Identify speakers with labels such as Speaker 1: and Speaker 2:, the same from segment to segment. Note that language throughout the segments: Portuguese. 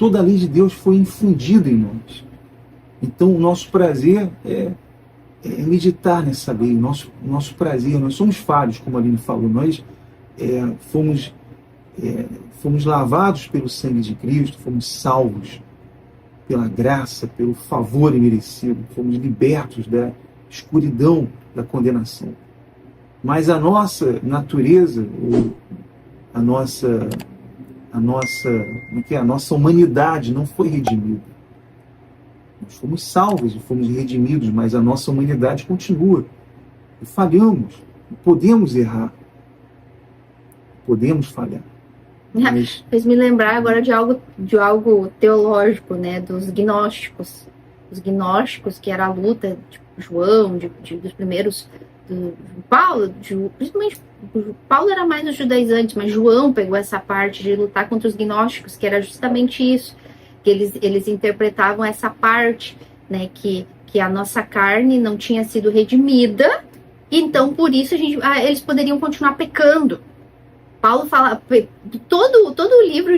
Speaker 1: toda a lei de Deus foi infundida em nós. Então, o nosso prazer é meditar nessa lei, nosso prazer. Nós somos falhos, como a Aline falou, nós fomos lavados pelo sangue de Cristo, fomos salvos pela graça, pelo favor imerecido, fomos libertos da escuridão da condenação. Mas a nossa natureza, a nossa humanidade não foi redimida. Nós fomos salvos e fomos redimidos, mas a nossa humanidade continua. E falhamos, podemos errar, podemos falhar.
Speaker 2: Fez me lembrar agora de algo teológico, né, dos gnósticos. Os gnósticos, que era a luta de João, dos primeiros, Paulo, principalmente Paulo era mais os judaizantes, mas João pegou essa parte de lutar contra os gnósticos, que era justamente isso, que eles interpretavam essa parte, né, que a nossa carne não tinha sido redimida, então por isso eles poderiam continuar pecando. Paulo fala, todo o livro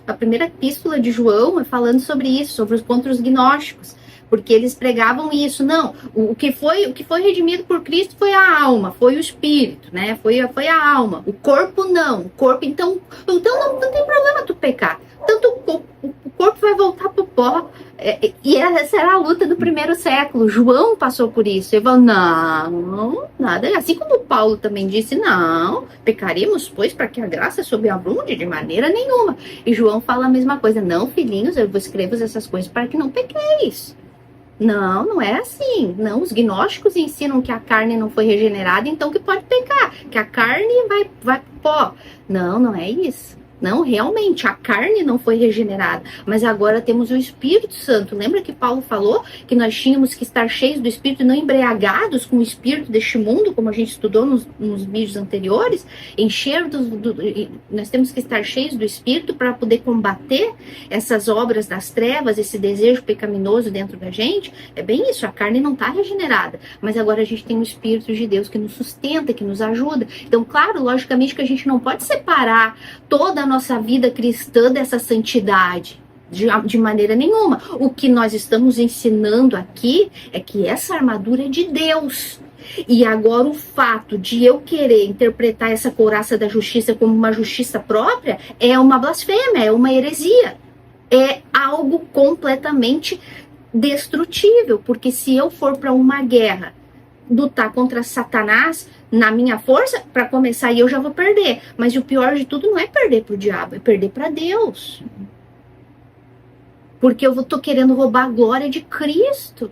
Speaker 2: a primeira epístola de João é falando sobre isso, contra os gnósticos, porque eles pregavam isso. Não, o que foi redimido por Cristo foi a alma, foi o espírito, né? Foi a alma. O corpo não. O corpo, então não tem problema tu pecar. Tanto o corpo vai voltar pro pó. E essa era a luta do primeiro século. João passou por isso. Ele falou, não, nada. Assim como Paulo também disse, não, pecaremos, pois, para que a graça sobreabunde de maneira nenhuma. E João fala a mesma coisa. Não, filhinhos, eu vos escrevo essas coisas para que não pequeis. Não é assim. Não, os gnósticos ensinam que a carne não foi regenerada, então que pode pecar, que a carne vai pro pó. Não é isso. Não, realmente, a carne não foi regenerada, mas agora temos o Espírito Santo. Lembra que Paulo falou que nós tínhamos que estar cheios do Espírito e não embriagados com o Espírito deste mundo, como a gente estudou nos vídeos anteriores? Nós temos que estar cheios do Espírito para poder combater essas obras das trevas, esse desejo pecaminoso dentro da gente. É bem isso, a carne não está regenerada, mas agora a gente tem o Espírito de Deus que nos sustenta, que nos ajuda. Então, claro, logicamente que a gente não pode separar toda a nossa vida cristã dessa santidade, de maneira nenhuma. O que nós estamos ensinando aqui é que essa armadura é de Deus. E agora o fato de eu querer interpretar essa couraça da justiça como uma justiça própria é uma blasfêmia, é uma heresia. É algo completamente destrutível, porque se eu for para uma guerra lutar contra Satanás na minha força, para começar, eu já vou perder. Mas o pior de tudo não é perder pro diabo, é perder para Deus. Porque eu tô querendo roubar a glória de Cristo.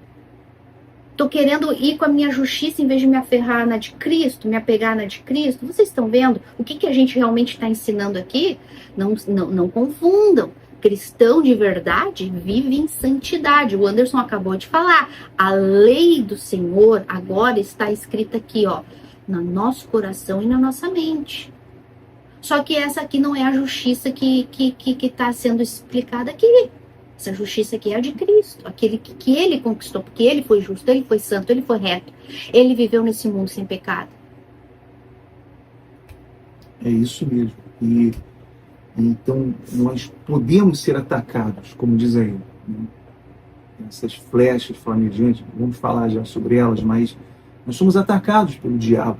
Speaker 2: Tô querendo ir com a minha justiça em vez de me aferrar na de Cristo, me apegar na de Cristo. Vocês estão vendo o que a gente realmente está ensinando aqui? Não confundam. Cristão de verdade vive em santidade. O Anderson acabou de falar. A lei do Senhor agora está escrita aqui, ó, no nosso coração e na nossa mente. Só que essa aqui não é a justiça que está sendo explicada aqui. Essa justiça aqui é a de Cristo, aquele que ele conquistou, porque ele foi justo, ele foi santo, ele foi reto. Ele viveu nesse mundo sem pecado.
Speaker 1: É isso mesmo. E então nós podemos ser atacados, como diz aí, né? Essas flechas flamejantes, vamos falar já sobre elas, mas nós somos atacados pelo diabo,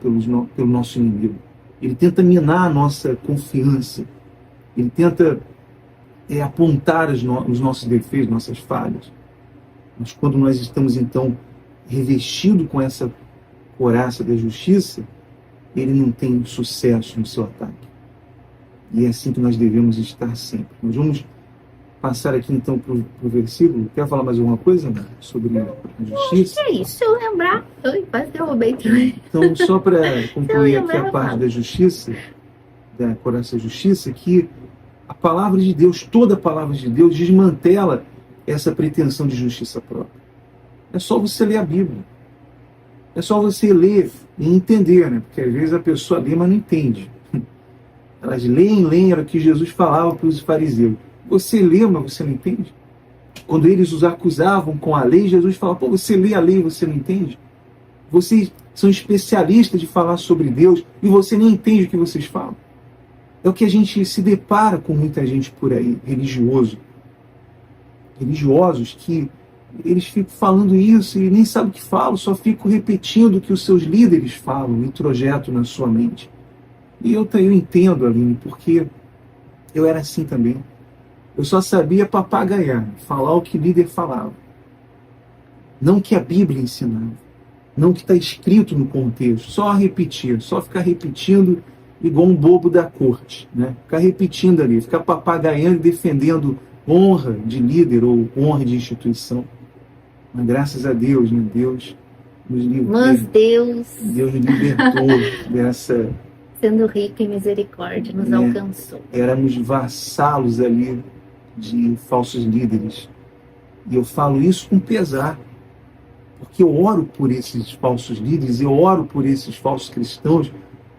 Speaker 1: pelo nosso inimigo. Ele tenta minar a nossa confiança, ele tenta apontar os nossos defeitos, nossas falhas. Mas quando nós estamos então revestidos com essa couraça da justiça, ele não tem sucesso no seu ataque. E é assim que nós devemos estar sempre. Nós vamos passar aqui então para o versículo. Quer falar mais alguma coisa, né, sobre a justiça?
Speaker 2: É isso, se eu lembrar. Eu quase derrubei também.
Speaker 1: Então, só para concluir aqui a parte da justiça, da couraça da justiça, que a palavra de Deus, toda a palavra de Deus, desmantela essa pretensão de justiça própria. É só você ler a Bíblia. É só você ler e entender, né? Porque às vezes a pessoa lê, mas não entende. Elas leem, era o que Jesus falava para os fariseus. Você lê, mas você não entende? Quando eles os acusavam com a lei, Jesus falava, pô, você lê a lei e você não entende? Vocês são especialistas de falar sobre Deus e você nem entende o que vocês falam. É o que a gente se depara com muita gente por aí, religiosos que eles ficam falando isso e nem sabem o que falam, só ficam repetindo o que os seus líderes falam, introjetam na sua mente. E eu entendo, Aline, porque eu era assim também. Eu só sabia papagaiar, falar o que o líder falava. Não o que a Bíblia ensinava. Não o que está escrito no contexto. Só repetir, só ficar repetindo igual um bobo da corte. Né? Ficar repetindo ali, ficar papagaiando e defendendo honra de líder ou honra de instituição. Mas graças a Deus, né? Deus nos livrou.
Speaker 2: Mas Deus
Speaker 1: nos libertou dessa...
Speaker 2: sendo rico em misericórdia, nos alcançou.
Speaker 1: Éramos vassalos ali de falsos líderes. E eu falo isso com pesar, porque eu oro por esses falsos líderes, eu oro por esses falsos cristãos.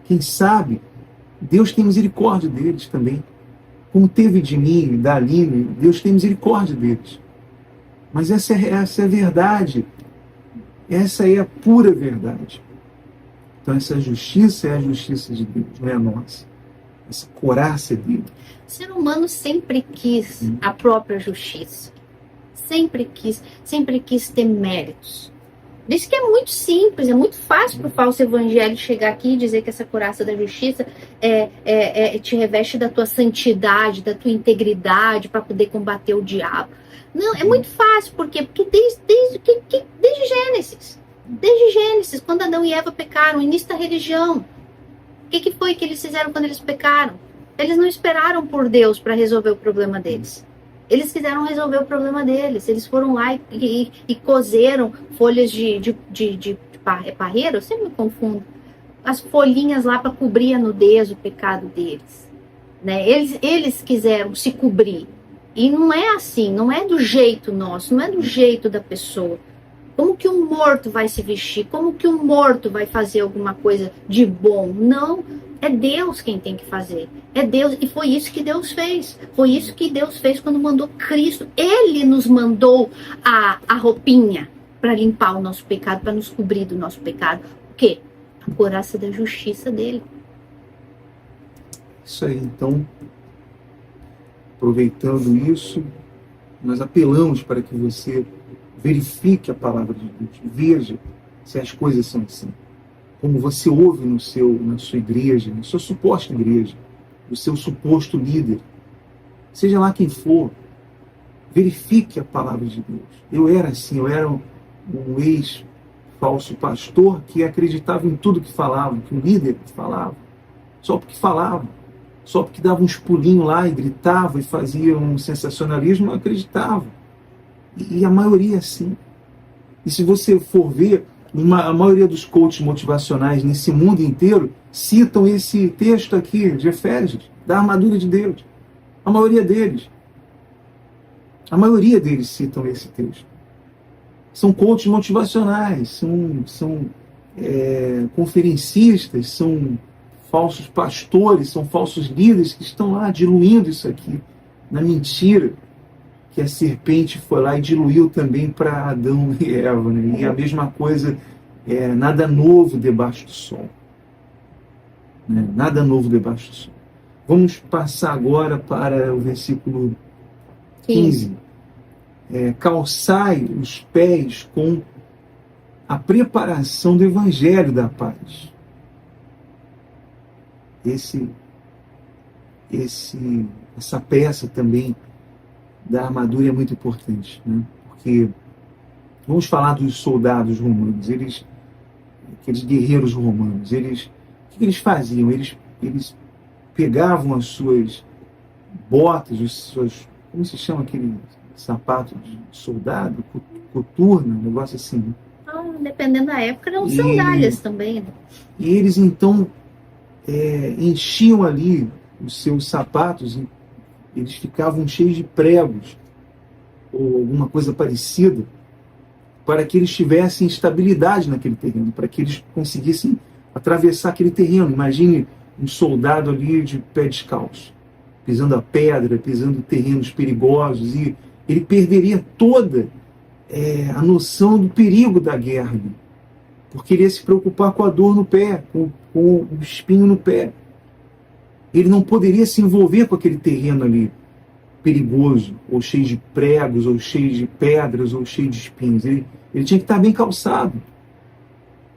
Speaker 1: Quem sabe, Deus tem misericórdia deles também. Como teve de mim e da Aline, Deus tem misericórdia deles. Mas essa é a verdade. Essa é a pura verdade. Então essa justiça é a justiça de Deus, não é a nossa. Essa couraça é dele.
Speaker 2: O ser humano sempre quis a própria justiça. Sempre quis ter méritos. Diz que é muito simples, é muito fácil para o falso evangelho chegar aqui e dizer que essa couraça da justiça te reveste da tua santidade, da tua integridade para poder combater o diabo. Não, é muito fácil, por quê? Porque desde Gênesis, quando Adão e Eva pecaram, o início da religião, o que foi que eles fizeram quando eles pecaram? Eles não esperaram por Deus para resolver o problema deles. Eles quiseram resolver o problema deles. Eles foram lá e cozeram folhas de parreira, eu sempre me confundo. As folhinhas lá para cobrir a nudez, o pecado deles. Né? Eles quiseram se cobrir. E não é assim, não é do jeito nosso, não é do jeito da pessoa. Como que um morto vai se vestir? Como que um morto vai fazer alguma coisa de bom? Não, é Deus quem tem que fazer. É Deus, e foi isso que Deus fez. Foi isso que Deus fez quando mandou Cristo. Ele nos mandou a roupinha para limpar o nosso pecado, para nos cobrir do nosso pecado. O quê? A couraça da justiça dele.
Speaker 1: Isso aí, então, aproveitando isso, nós apelamos para que você verifique a palavra de Deus, veja se as coisas são assim. Como você ouve na sua igreja, na sua suposta igreja, o seu suposto líder, seja lá quem for, verifique a palavra de Deus. Eu era assim, eu era um ex-falso pastor que acreditava em tudo que falava, que o líder falava, só porque falava, só porque dava uns pulinhos lá e gritava e fazia um sensacionalismo, eu acreditava. E a maioria é assim. E se você for ver, a maioria dos coaches motivacionais nesse mundo inteiro citam esse texto aqui de Efésios, da armadura de Deus. A maioria deles citam esse texto. São coaches motivacionais, são conferencistas, são falsos pastores, são falsos líderes que estão lá diluindo isso aqui na mentira que a serpente foi lá e diluiu também para Adão e Eva. Né? E a mesma coisa, nada novo debaixo do sol. Né? Nada novo debaixo do sol. Vamos passar agora para o versículo 15. Calçai os pés com a preparação do evangelho da paz. Essa peça também da armadura é muito importante, né? Porque vamos falar dos soldados romanos, aqueles guerreiros romanos, o que eles faziam? Eles pegavam as suas botas, como se chama aquele sapato de soldado, coturna, um negócio assim. Né?
Speaker 2: Dependendo da época, eram sandálias também. Né?
Speaker 1: E eles então enchiam ali os seus sapatos, eles ficavam cheios de pregos ou alguma coisa parecida, para que eles tivessem estabilidade naquele terreno, para que eles conseguissem atravessar aquele terreno. Imagine um soldado ali de pé descalço, pisando a pedra, pisando em terrenos perigosos, e ele perderia toda a noção do perigo da guerra, porque ele ia se preocupar com a dor no pé, com o espinho no pé. ele não poderia se envolver com aquele terreno ali perigoso, ou cheio de pregos, ou cheio de pedras, ou cheio de espinhos. Ele tinha que estar bem calçado.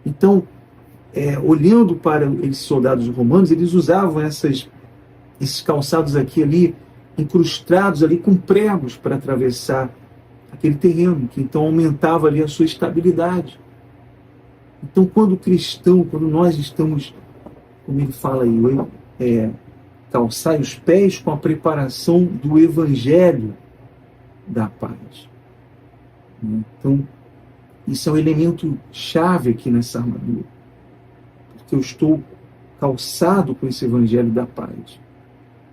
Speaker 1: Então, olhando para esses soldados romanos, eles usavam esses calçados aqui ali, incrustados ali com pregos para atravessar aquele terreno, que então aumentava ali a sua estabilidade. Então, quando nós estamos, como ele fala aí, calçai os pés com a preparação do Evangelho da paz. Então, isso é um elemento chave aqui nessa armadura. Porque eu estou calçado com esse Evangelho da paz.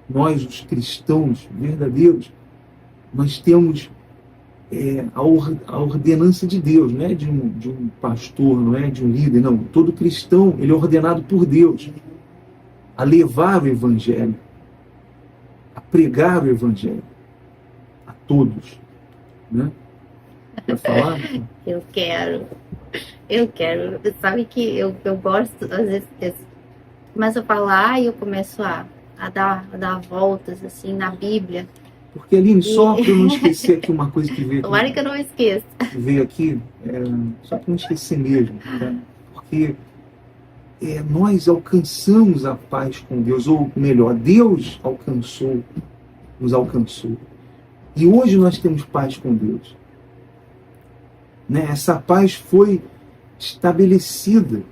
Speaker 1: Nós, os cristãos verdadeiros, nós temos a ordenança de Deus, não é de um pastor, não é de um líder, não. Todo cristão, ele é ordenado por Deus a levar o Evangelho, a pregar o Evangelho a todos, né? Quer falar?
Speaker 2: Eu quero. Sabe que eu gosto, às vezes, eu começo a falar e eu começo a dar voltas assim na Bíblia.
Speaker 1: Porque, Aline, só para eu não esquecer aqui uma coisa que veio aqui.
Speaker 2: Tomara que eu não esqueça.
Speaker 1: Que veio aqui, só para não esquecer mesmo, tá? Porque nós alcançamos a paz com Deus, ou melhor, Deus nos alcançou. E hoje nós temos paz com Deus. Né? Essa paz foi estabelecida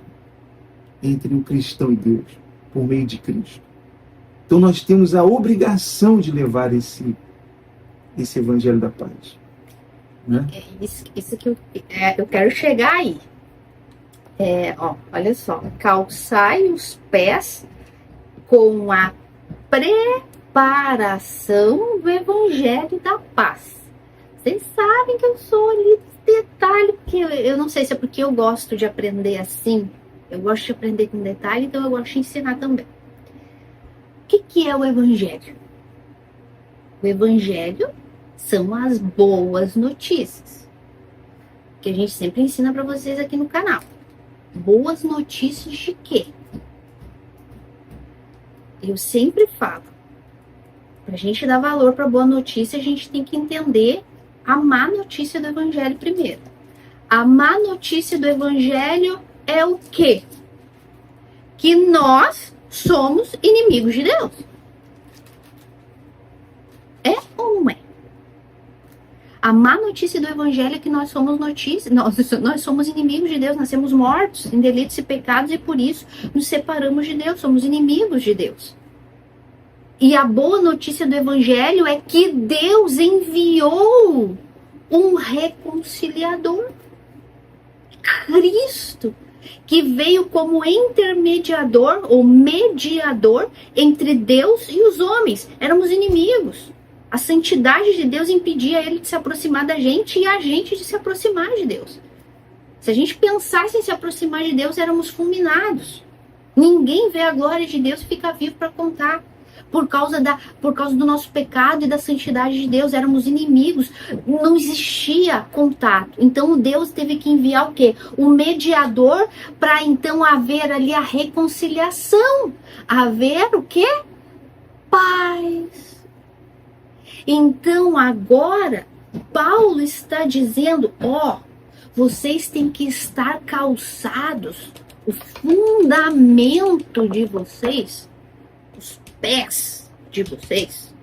Speaker 1: entre o cristão e Deus, por meio de Cristo. Então nós temos a obrigação de levar esse Evangelho da paz. Né?
Speaker 2: Isso que eu quero chegar aí. Olha só, calçai os pés com a preparação do Evangelho da paz. Vocês sabem que eu sou ali detalhe, porque eu não sei se é porque eu gosto de aprender assim, eu gosto de aprender com detalhe, então eu gosto de ensinar também. O que é o Evangelho? O Evangelho são as boas notícias, que a gente sempre ensina para vocês aqui no canal. Boas notícias de quê? Eu sempre falo, para a gente dar valor para boa notícia, a gente tem que entender a má notícia do Evangelho primeiro. A má notícia do Evangelho é o quê? Que nós somos inimigos de Deus. É ou não é? A má notícia do Evangelho é que nós somos nós somos inimigos de Deus, nascemos mortos em delitos e pecados e por isso nos separamos de Deus, somos inimigos de Deus. E a boa notícia do Evangelho é que Deus enviou um reconciliador, Cristo, que veio como intermediador ou mediador entre Deus e os homens. Éramos inimigos. A santidade de Deus impedia ele de se aproximar da gente e a gente de se aproximar de Deus. Se a gente pensasse em se aproximar de Deus, éramos fulminados. Ninguém vê a glória de Deus e fica vivo para contar. Por causa do nosso pecado e da santidade de Deus, éramos inimigos, não existia contato. Então Deus teve que enviar o quê? O mediador, para então haver ali a reconciliação, haver o quê? Paz. Então agora Paulo está dizendo, vocês têm que estar calçados, o fundamento de vocês, os pés de vocês,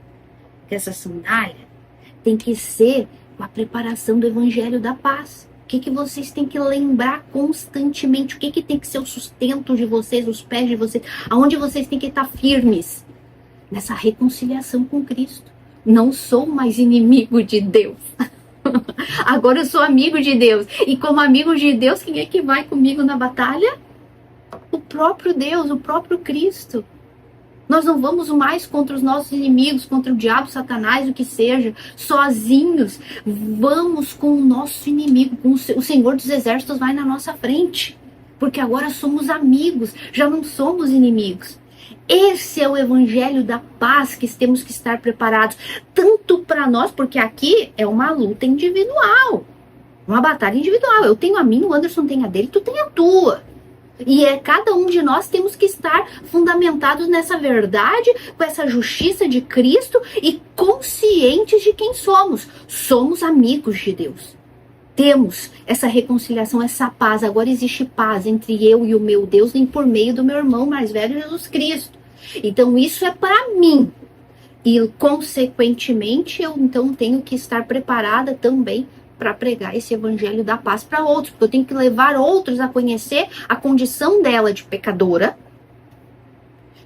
Speaker 2: que essa sandália tem que ser com a preparação do Evangelho da paz. O que vocês têm que lembrar constantemente? O que tem que ser o sustento de vocês, os pés de vocês? Aonde vocês têm que estar firmes? Nessa reconciliação com Cristo. Não sou mais inimigo de Deus. Agora eu sou amigo de Deus. E como amigo de Deus, quem é que vai comigo na batalha? O próprio Deus, o próprio Cristo. Nós não vamos mais contra os nossos inimigos, contra o diabo, Satanás, o que seja, sozinhos. Vamos com o nosso inimigo, com o Senhor dos Exércitos vai na nossa frente. Porque agora somos amigos, já não somos inimigos. Esse é o Evangelho da paz que temos que estar preparados. Tanto para nós, porque aqui é uma luta individual. Uma batalha individual. Eu tenho a minha, o Anderson tem a dele, tu tem a tua. E cada um de nós temos que estar fundamentados nessa verdade, com essa justiça de Cristo e conscientes de quem somos. Somos amigos de Deus. Temos essa reconciliação, essa paz. Agora existe paz entre eu e o meu Deus, nem por meio do meu irmão mais velho, Jesus Cristo. Então isso é para mim. E, consequentemente, eu então tenho que estar preparada também para pregar esse evangelho da paz para outros, porque eu tenho que levar outros a conhecer a condição dela de pecadora,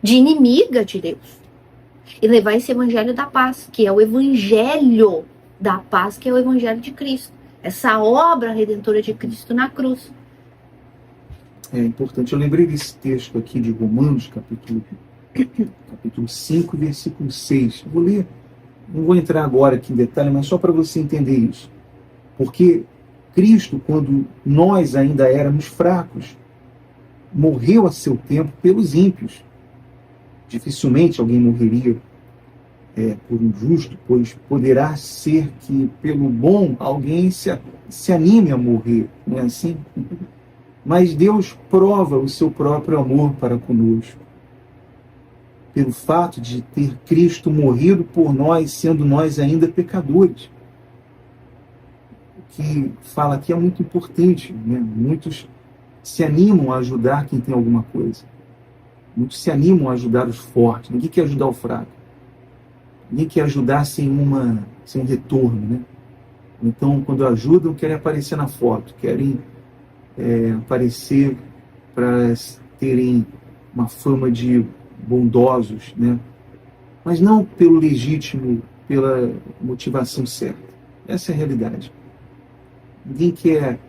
Speaker 2: de inimiga de Deus, e levar esse evangelho da paz, que é o evangelho da paz, que é o evangelho de Cristo, essa obra redentora de Cristo na cruz.
Speaker 1: É importante, eu lembrei desse texto aqui de Romanos, capítulo 5, versículo 6. Vou ler, não vou entrar agora aqui em detalhe, mas só para você entender isso. Porque Cristo, quando nós ainda éramos fracos, morreu a seu tempo pelos ímpios. Dificilmente alguém morreria por um justo, pois poderá ser que pelo bom alguém se anime a morrer, não é assim? Mas Deus prova o seu próprio amor para conosco, pelo fato de ter Cristo morrido por nós, sendo nós ainda pecadores. O que fala aqui é muito importante, né? Muitos se animam a ajudar quem tem alguma coisa. Muitos se animam a ajudar os fortes. Ninguém quer ajudar o fraco. Ninguém quer ajudar sem um retorno, né? Então, quando ajudam, querem aparecer na foto, querem aparecer para terem uma fama de bondosos, né? Mas não pelo legítimo, pela motivação certa. Essa é a realidade. Ninguém quer,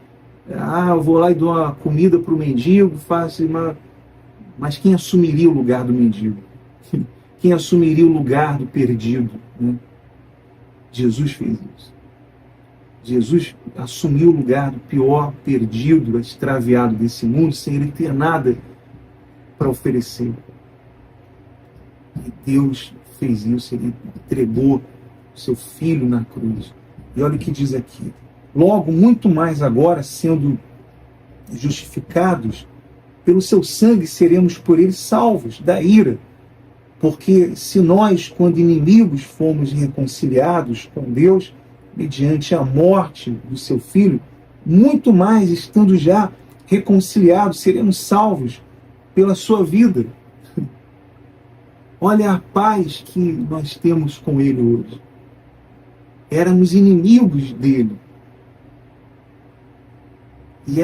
Speaker 1: eu vou lá e dou uma comida para o mendigo, mas quem assumiria o lugar do mendigo? Quem assumiria o lugar do perdido? Né? Jesus fez isso. Jesus assumiu o lugar do pior perdido, extraviado desse mundo, sem ele ter nada para oferecer. E Deus fez isso, ele entregou o seu Filho na cruz. E olha o que diz aqui. Logo, muito mais agora, sendo justificados, pelo seu sangue seremos por ele salvos da ira. Porque se nós, quando inimigos, fomos reconciliados com Deus, mediante a morte do seu Filho, muito mais, estando já reconciliados, seremos salvos pela sua vida. Olha a paz que nós temos com ele hoje. Éramos inimigos dele. E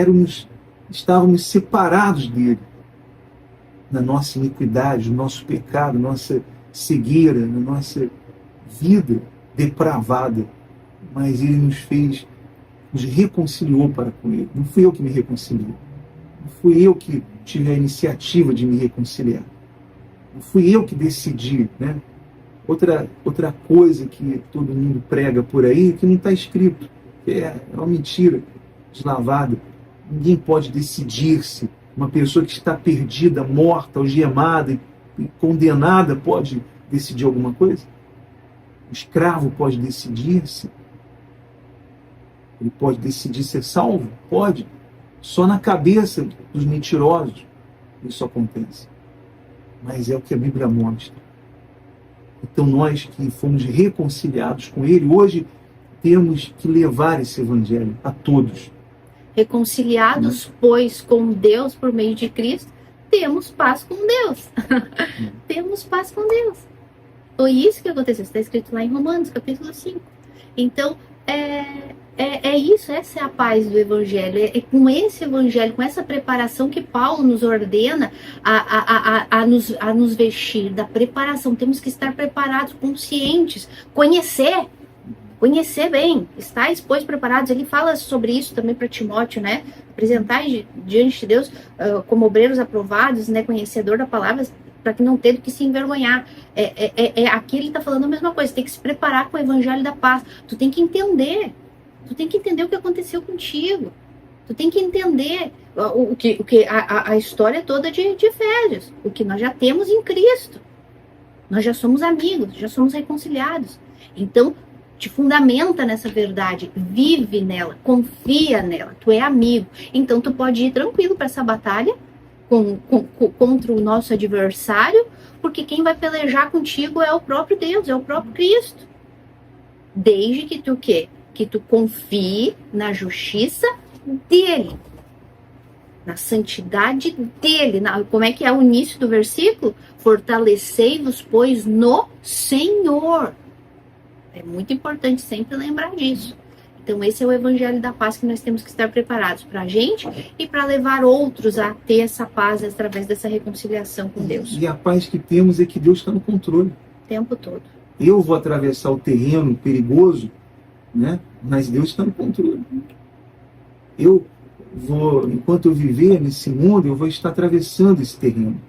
Speaker 1: estávamos separados dele. Na nossa iniquidade, no nosso pecado, na nossa cegueira, na nossa vida depravada. Mas ele nos reconciliou para com ele. Não fui eu que me reconciliei. Não fui eu que tive a iniciativa de me reconciliar. Não fui eu que decidi, né? Outra coisa que todo mundo prega por aí, que não está escrito, é uma mentira deslavada. Ninguém pode decidir-se. Uma pessoa que está perdida, morta, algemada e condenada pode decidir alguma coisa? O escravo pode decidir-se? Ele pode decidir ser salvo? Pode. Só na cabeça dos mentirosos isso acontece. Mas é o que a Bíblia mostra. Então nós que fomos reconciliados com ele, hoje temos que levar esse evangelho a todos.
Speaker 2: Reconciliados, pois, com Deus por meio de Cristo, temos paz com Deus. Temos paz com Deus. Foi isso que aconteceu. Está escrito lá em Romanos, capítulo 5. Então, é isso, essa é a paz do Evangelho. É com esse Evangelho, com essa preparação que Paulo nos ordena a nos vestir, da preparação. Temos que estar preparados, conscientes, conhecer bem, estáis, pois, preparados. Ele fala sobre isso também para Timóteo, né? Apresentai diante de Deus como obreiros aprovados, né? Conhecedor da palavra, para que não tenha do que se envergonhar. Aqui ele está falando a mesma coisa, tem que se preparar com o evangelho da paz. Tu tem que entender o que aconteceu contigo. Tu tem que entender a história toda de Efésios, o que nós já temos em Cristo. Nós já somos amigos, já somos reconciliados. Então, te fundamenta nessa verdade, vive nela, confia nela, tu é amigo. Então tu pode ir tranquilo para essa batalha, contra o nosso adversário, porque quem vai pelejar contigo é o próprio Deus, é o próprio Cristo. Desde que tu o quê? Que tu confie na justiça dele, na santidade dele. Como é que é o início do versículo? Fortalecei-vos, pois, no Senhor. É muito importante sempre lembrar disso. Então, esse é o evangelho da paz que nós temos que estar preparados para a gente e para levar outros a ter essa paz através dessa reconciliação com Deus.
Speaker 1: E a paz que temos é que Deus está no controle.
Speaker 2: O tempo todo.
Speaker 1: Eu vou atravessar o terreno perigoso, né? Mas Deus está no controle. Eu vou, enquanto eu viver nesse mundo, eu vou estar atravessando esse terreno.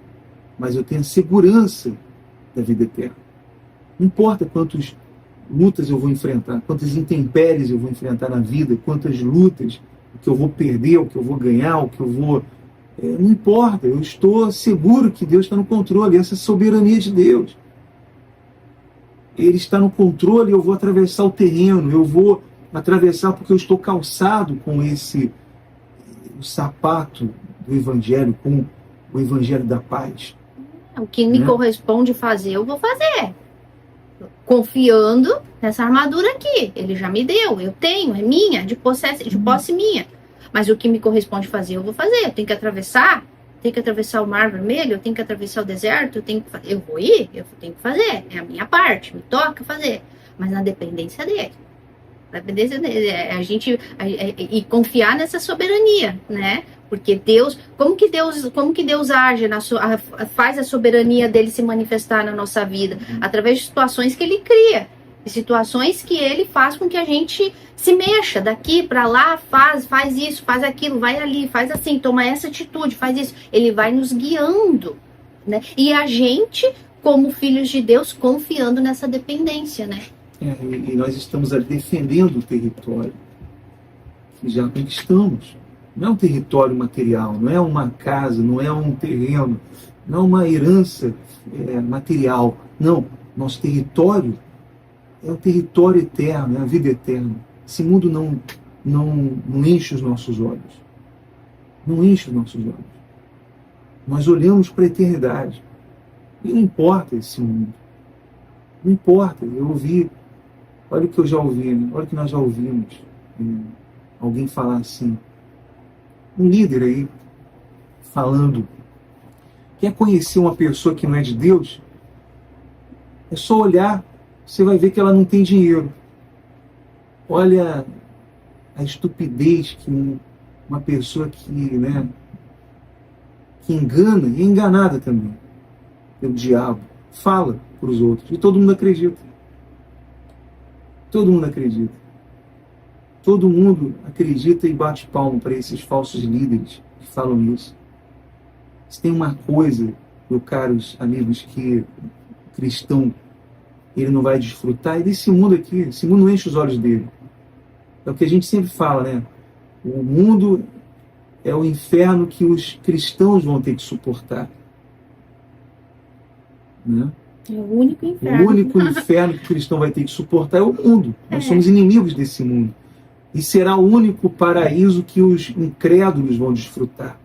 Speaker 1: Mas eu tenho a segurança da vida eterna. Não importa quantas lutas eu vou enfrentar, quantas intempéries eu vou enfrentar na vida, quantas lutas, o que eu vou perder, o que eu vou ganhar, o que eu vou... não importa, eu estou seguro que Deus está no controle, essa soberania de Deus. Ele está no controle, eu vou atravessar o terreno, eu vou atravessar porque eu estou calçado com o sapato do Evangelho, com o Evangelho da paz.
Speaker 2: O que me corresponde fazer, eu vou fazer. Confiando nessa armadura aqui. Ele já me deu, eu tenho, é minha, de posse minha. Mas o que me corresponde fazer, eu vou fazer. Eu tenho que atravessar o Mar Vermelho, eu tenho que atravessar o deserto, eu vou ir, eu tenho que fazer. É a minha parte, me toca fazer. Mas na dependência dele. E confiar nessa soberania, né? Porque Deus, como que Deus age, faz a soberania dele se manifestar na nossa vida? Através de situações que ele cria, de situações que ele faz com que a gente se mexa daqui para lá, faz isso, faz aquilo, vai ali, faz assim, toma essa atitude, faz isso. Ele vai nos guiando, né? E a gente, como filhos de Deus, confiando nessa dependência, né?
Speaker 1: E nós estamos ali defendendo o território que já conquistamos. Não é um território material, não é uma casa, não é um terreno, não é uma herança material. Não, nosso território é o território eterno, é a vida eterna. Esse mundo não enche os nossos olhos. Não enche os nossos olhos. Nós olhamos para a eternidade. E não importa esse mundo. Não importa. Eu ouvi, olha o que eu já ouvi, né? Olha o que nós já ouvimos. Alguém falar assim, um líder aí, falando, quer conhecer uma pessoa que não é de Deus? É só olhar, você vai ver que ela não tem dinheiro. Olha a estupidez que uma pessoa que engana, e é enganada também pelo diabo, fala para os outros. E todo mundo acredita. Todo mundo acredita. Todo mundo acredita e bate palmo para esses falsos líderes que falam isso. Se tem uma coisa, meus caros amigos, que o cristão ele não vai desfrutar, é desse mundo aqui. Esse mundo não enche os olhos dele. É o que a gente sempre fala, né? O mundo é o inferno que os cristãos vão ter que suportar. Né?
Speaker 2: É o único inferno.
Speaker 1: O único inferno que o cristão vai ter que suportar é o mundo. Nós somos inimigos desse mundo. E será o único paraíso que os incrédulos vão desfrutar.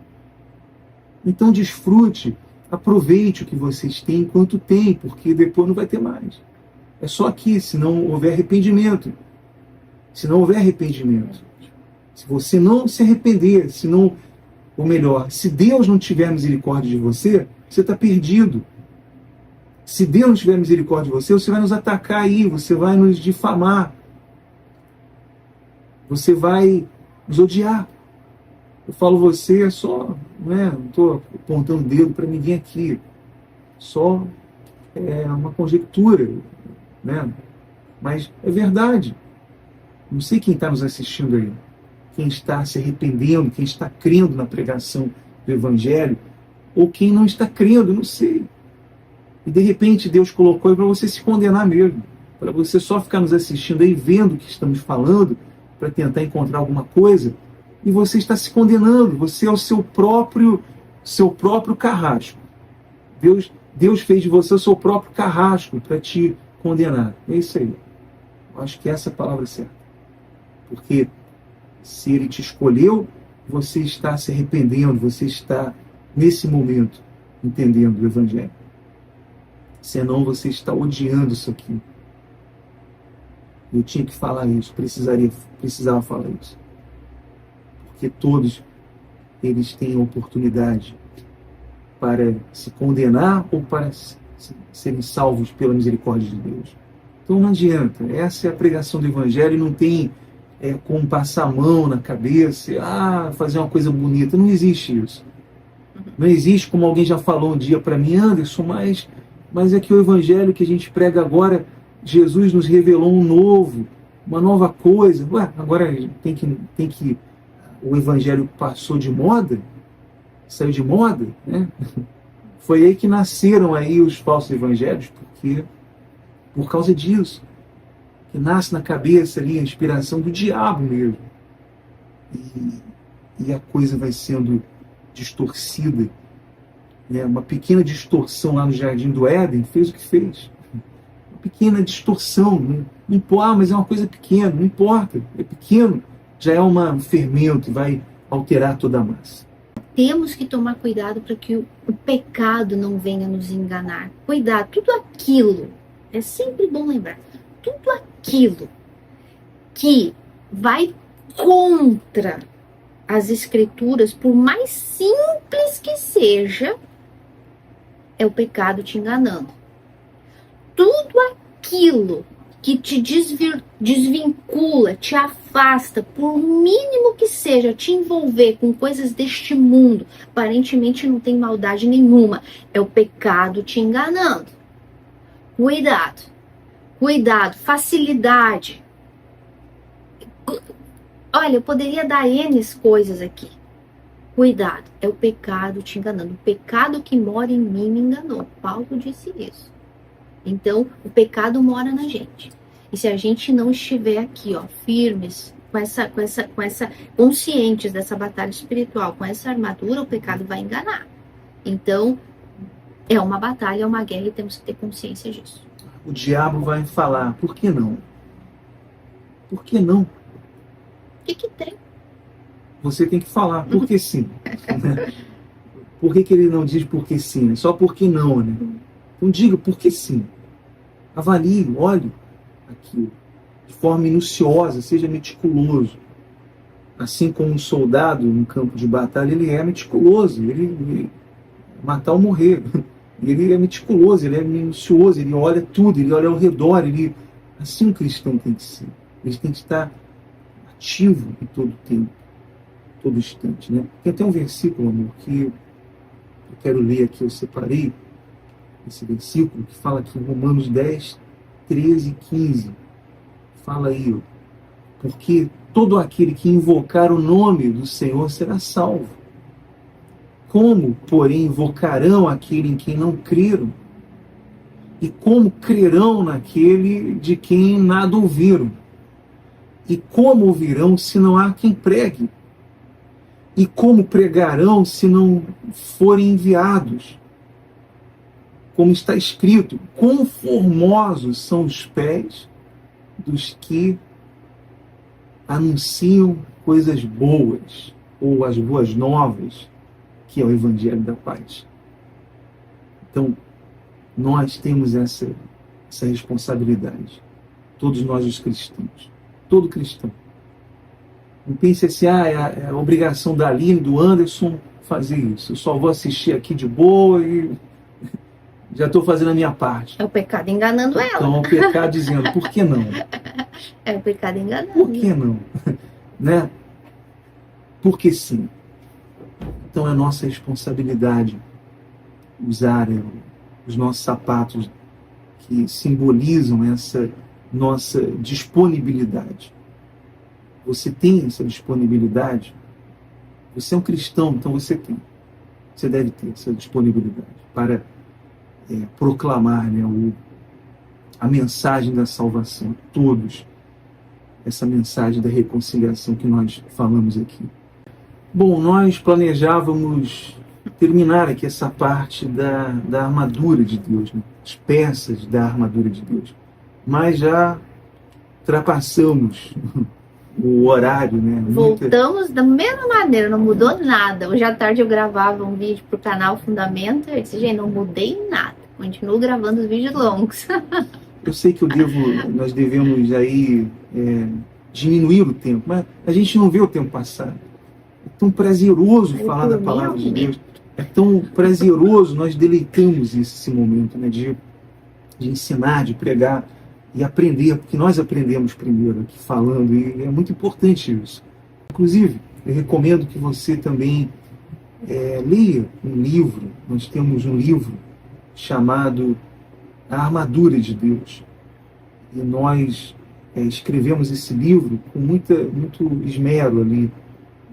Speaker 1: Então desfrute, aproveite o que vocês têm enquanto tem, porque depois não vai ter mais. É só aqui, se não houver arrependimento. Se não houver arrependimento. Se você não se arrepender, ou melhor, se Deus não tiver misericórdia de você, você está perdido. Se Deus não tiver misericórdia de você, você vai nos atacar aí, você vai nos difamar. Você vai nos odiar. Eu falo você só, não estou apontando o dedo para ninguém aqui. Só é uma conjectura, né? Mas é verdade. Não sei quem está nos assistindo aí. Quem está se arrependendo, quem está crendo na pregação do Evangelho, ou quem não está crendo, não sei. E de repente Deus colocou aí para você se condenar mesmo. Para você só ficar nos assistindo aí, vendo o que estamos falando, para tentar encontrar alguma coisa, e você está se condenando, você é o seu próprio carrasco. Deus fez de você o seu próprio carrasco para te condenar. É isso aí. Eu acho que essa é a palavra certa. Porque se ele te escolheu, você está se arrependendo, você está nesse momento, entendendo o Evangelho. Senão você está odiando isso aqui. Eu tinha que falar isso, precisava falar isso. Porque todos eles têm oportunidade para se condenar ou para serem salvos pela misericórdia de Deus. Então não adianta. Essa é a pregação do Evangelho. Não tem como passar a mão na cabeça, fazer uma coisa bonita. Não existe isso. Não existe, como alguém já falou um dia para mim, Anderson, mas é que o Evangelho que a gente prega agora, Jesus nos revelou uma nova coisa. Agora tem que o Evangelho passou de moda, saiu de moda, né? Foi aí que nasceram aí os falsos evangelhos, por causa disso, que nasce na cabeça ali a inspiração do diabo mesmo. E a coisa vai sendo distorcida. Né? Uma pequena distorção lá no Jardim do Éden fez o que fez. Uma pequena distorção. Não importa, mas é uma coisa pequena, não importa. É pequeno, já é um fermento e vai alterar toda a massa.
Speaker 2: Temos que tomar cuidado para que o pecado não venha nos enganar. Cuidado, tudo aquilo, é sempre bom lembrar, tudo aquilo que vai contra as escrituras, por mais simples que seja, é o pecado te enganando. Tudo aquilo que te desvincula, te afasta, por mínimo que seja, te envolver com coisas deste mundo, aparentemente não tem maldade nenhuma, é o pecado te enganando. Cuidado, cuidado, facilidade. Olha, eu poderia dar N coisas aqui. Cuidado, é o pecado te enganando. O pecado que mora em mim me enganou. Paulo disse isso. Então, o pecado mora na gente. E se a gente não estiver aqui, firmes, com essa conscientes dessa batalha espiritual, com essa armadura, o pecado vai enganar. Então, é uma batalha, é uma guerra e temos que ter consciência disso.
Speaker 1: O diabo vai falar, por que não? Por que não?
Speaker 2: O que tem?
Speaker 1: Você tem que falar, porque sim. Por que ele não diz porque sim? Só porque não, né? Então diga porque sim. Avalie, olhe aquilo de forma minuciosa, seja meticuloso. Assim como um soldado no campo de batalha, ele é meticuloso, ele matar ou morrer. Ele é meticuloso, ele é minucioso, ele olha tudo, ele olha ao redor, assim um cristão tem que ser. Ele tem que estar ativo em todo tempo, todo instante, né? Tem até um versículo, amor, que eu quero ler aqui, eu separei esse versículo, que fala aqui em Romanos 10, 13 e 15. Fala aí, porque todo aquele que invocar o nome do Senhor será salvo. Como, porém, invocarão aquele em quem não creram? E como crerão naquele de quem nada ouviram? E como ouvirão se não há quem pregue? E como pregarão se não forem enviados? Como está escrito, quão formosos são os pés dos que anunciam coisas boas, ou as boas novas, que é o Evangelho da Paz. Então, nós temos essa responsabilidade. Todos nós os cristãos. Todo cristão. Não pense assim, é a obrigação da Aline, do Anderson, fazer isso. Eu só vou assistir aqui de boa e já estou fazendo a minha parte.
Speaker 2: É o pecado enganando ela.
Speaker 1: Então, é o pecado dizendo, por que não?
Speaker 2: É o pecado enganando.
Speaker 1: Por que não? Né? Porque sim. Então, é nossa responsabilidade usar os nossos sapatos que simbolizam essa nossa disponibilidade. Você tem essa disponibilidade? Você é um cristão, então você tem. Você deve ter essa disponibilidade para proclamar, né, a mensagem da salvação a todos. Essa mensagem da reconciliação que nós falamos aqui. Bom, nós planejávamos terminar aqui essa parte da armadura de Deus, né? As peças da armadura de Deus. Mas já ultrapassamos o horário, né?
Speaker 2: Voltamos da mesma maneira, não mudou nada. Hoje à tarde eu gravava um vídeo pro canal Fundamento e eu disse, gente, não mudei nada. Continuo gravando os vídeos longos.
Speaker 1: Eu sei que nós devemos aí diminuir o tempo, mas a gente não vê o tempo passar. É tão prazeroso falar da palavra de Deus. É tão prazeroso, nós deleitamos esse momento, né, de ensinar, de pregar e aprender, porque nós aprendemos primeiro aqui falando, e é muito importante isso. Inclusive, eu recomendo que você também leia um livro. Nós temos um livro chamado A Armadura de Deus. E nós escrevemos esse livro com muito esmero ali,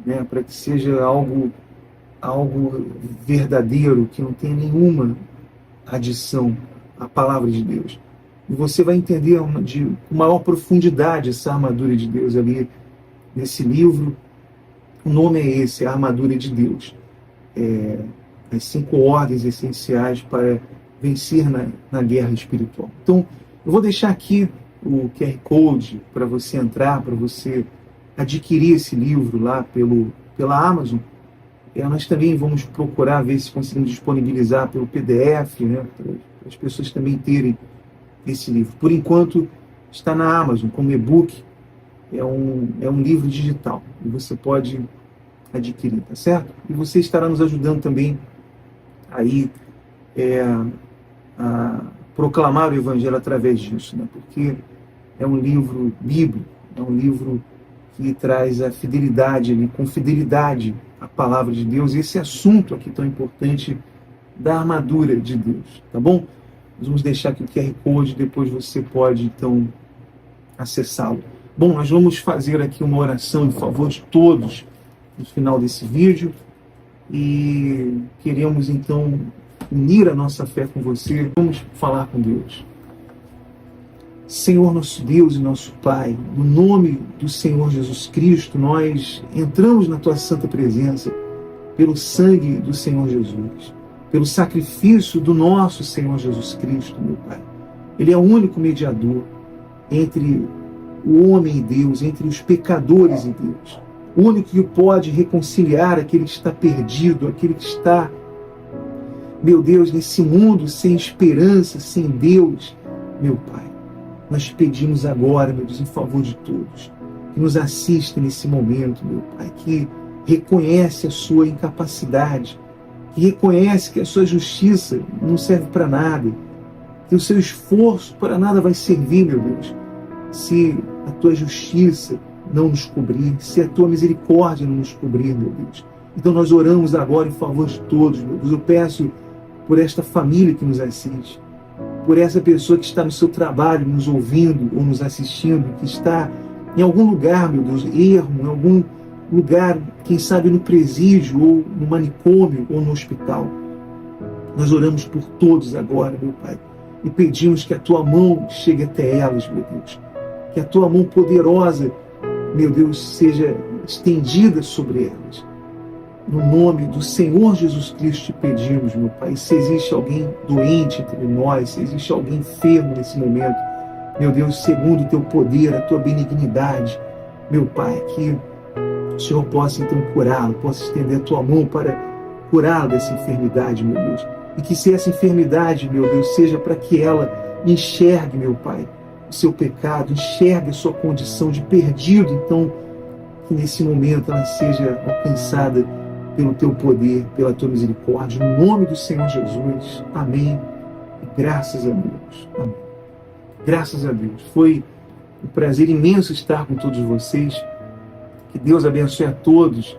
Speaker 1: né, para que seja algo verdadeiro, que não tenha nenhuma adição à palavra de Deus. E você vai entender com maior profundidade essa armadura de Deus ali nesse livro. O nome é esse, a Armadura de Deus. As 5 ordens essenciais para vencer na guerra espiritual. Então, eu vou deixar aqui o QR Code para você entrar, para você adquirir esse livro lá pela Amazon. Nós também vamos procurar ver se conseguimos disponibilizar pelo PDF, né, para as pessoas também terem esse livro. Por enquanto, está na Amazon como e-book. É um livro digital e você pode adquirir, tá certo? E você estará nos ajudando também aí a proclamar o Evangelho através disso, né? Porque é um livro bíblico, é um livro que traz a fidelidade, com fidelidade, a palavra de Deus, e esse assunto aqui tão importante da armadura de Deus, tá bom? Nós vamos deixar aqui o QR Code, depois você pode, então, acessá-lo. Bom, nós vamos fazer aqui uma oração em favor de todos no final desse vídeo, e queremos, então, unir a nossa fé com você. Vamos falar com Deus. Senhor nosso Deus e nosso Pai, no nome do Senhor Jesus Cristo, nós entramos na Tua santa presença pelo sangue do Senhor Jesus, pelo sacrifício do nosso Senhor Jesus Cristo, meu Pai. Ele é o único mediador entre o homem e Deus, entre os pecadores e Deus. O único que pode reconciliar aquele que está perdido, aquele que está, meu Deus, nesse mundo sem esperança, sem Deus, meu Pai. Nós te pedimos agora, meu Deus, em favor de todos, que nos assistem nesse momento, meu Pai, que reconhece a sua incapacidade, que reconhece que a sua justiça não serve para nada, que o seu esforço para nada vai servir, meu Deus, se a tua justiça não nos cobrir, se a tua misericórdia não nos cobrir, meu Deus. Então nós oramos agora em favor de todos, meu Deus. Eu peço por esta família que nos assiste, por essa pessoa que está no seu trabalho, nos ouvindo ou nos assistindo, que está em algum lugar, meu Deus, ermo, em algum lugar, quem sabe no presídio, ou no manicômio, ou no hospital. Nós oramos por todos agora, meu Pai, e pedimos que a Tua mão chegue até elas, meu Deus. Que a Tua mão poderosa, meu Deus, seja estendida sobre elas. No nome do Senhor Jesus Cristo te pedimos, meu Pai, se existe alguém doente entre nós, se existe alguém enfermo nesse momento, meu Deus, segundo o Teu poder, a Tua benignidade, meu Pai, que o Senhor possa então curá-lo, possa estender a Tua mão para curá-lo dessa enfermidade, meu Deus. E que se essa enfermidade, meu Deus, seja para que ela enxergue, meu Pai, o seu pecado, enxergue a sua condição de perdido, então que nesse momento ela seja alcançada pelo Teu poder, pela Tua misericórdia, no nome do Senhor Jesus. Amém. E graças a Deus. Amém. Graças a Deus. Foi um prazer imenso estar com todos vocês. Que Deus abençoe a todos.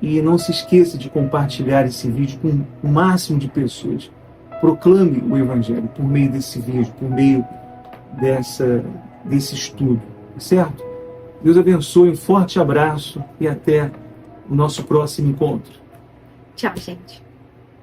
Speaker 1: E não se esqueça de compartilhar esse vídeo com o máximo de pessoas. Proclame o Evangelho por meio desse vídeo, por meio desse estudo. Certo? Deus abençoe, um forte abraço e até o nosso próximo encontro.
Speaker 2: Tchau, gente.